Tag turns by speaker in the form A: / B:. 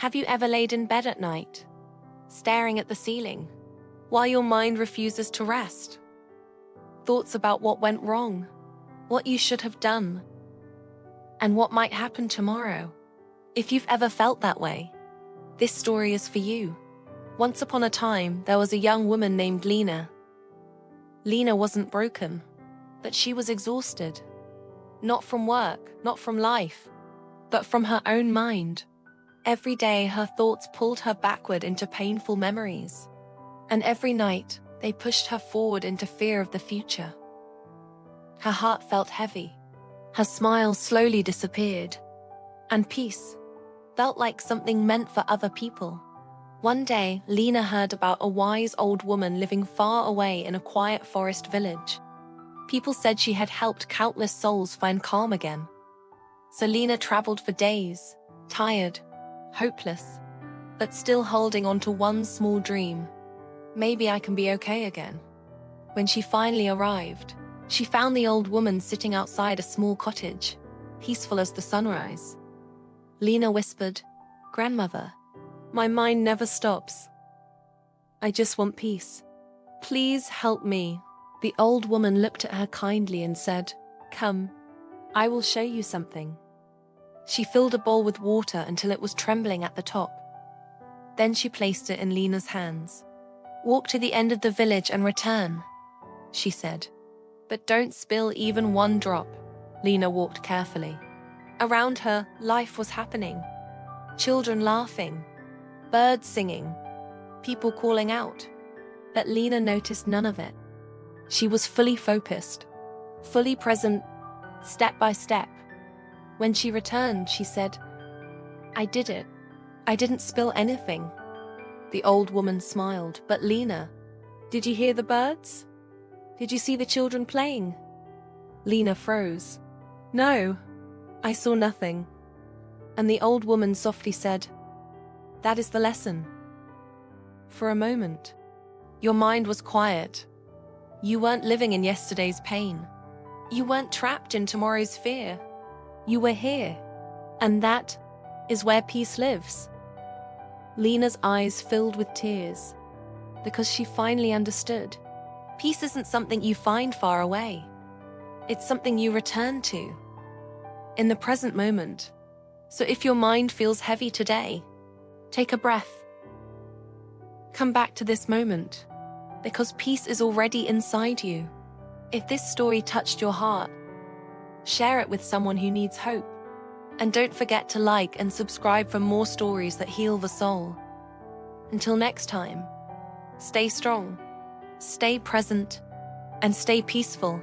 A: Have you ever laid in bed at night, staring at the ceiling, while your mind refuses to rest? Thoughts about what went wrong, what you should have done, and what might happen tomorrow. If you've ever felt that way, this story is for you. Once upon a time, there was a young woman named Lina. Lina wasn't broken, but she was exhausted. Not from work, not from life, but from her own mind. Every day, her thoughts pulled her backward into painful memories. And every night, they pushed her forward into fear of the future. Her heart felt heavy. Her smile slowly disappeared. And peace felt like something meant for other people. One day, Lina heard about a wise old woman living far away in a quiet forest village. People said she had helped countless souls find calm again. So Lina traveled for days, tired, hopeless, but still holding on to one small dream. Maybe I can be okay again. When she finally arrived, she found the old woman sitting outside a small cottage, peaceful as the sunrise. Lina whispered, "Grandmother, my mind never stops. I just want peace. Please help me." The old woman looked at her kindly and said, "Come, I will show you something." She filled a bowl with water until it was trembling at the top. Then she placed it in Lina's hands. "Walk to the end of the village and return," she said. "But don't spill even one drop." Lina walked carefully. Around her, life was happening. Children laughing, birds singing, people calling out. But Lina noticed none of it. She was fully focused, fully present, step by step. When she returned, she said, "I did it. I didn't spill anything." The old woman smiled. "But Lina, did you hear the birds? Did you see the children playing?" Lina froze. "No, I saw nothing." And the old woman softly said, "That is the lesson." For a moment, your mind was quiet. You weren't living in yesterday's pain. You weren't trapped in tomorrow's fear. You were here. And that is where peace lives. Lina's eyes filled with tears because she finally understood. Peace isn't something you find far away. It's something you return to in the present moment. So if your mind feels heavy today, take a breath. Come back to this moment, because peace is already inside you. If this story touched your heart, share it with someone who needs hope. And don't forget to like and subscribe for more stories that heal the soul. Until next time, stay strong, stay present, and stay peaceful.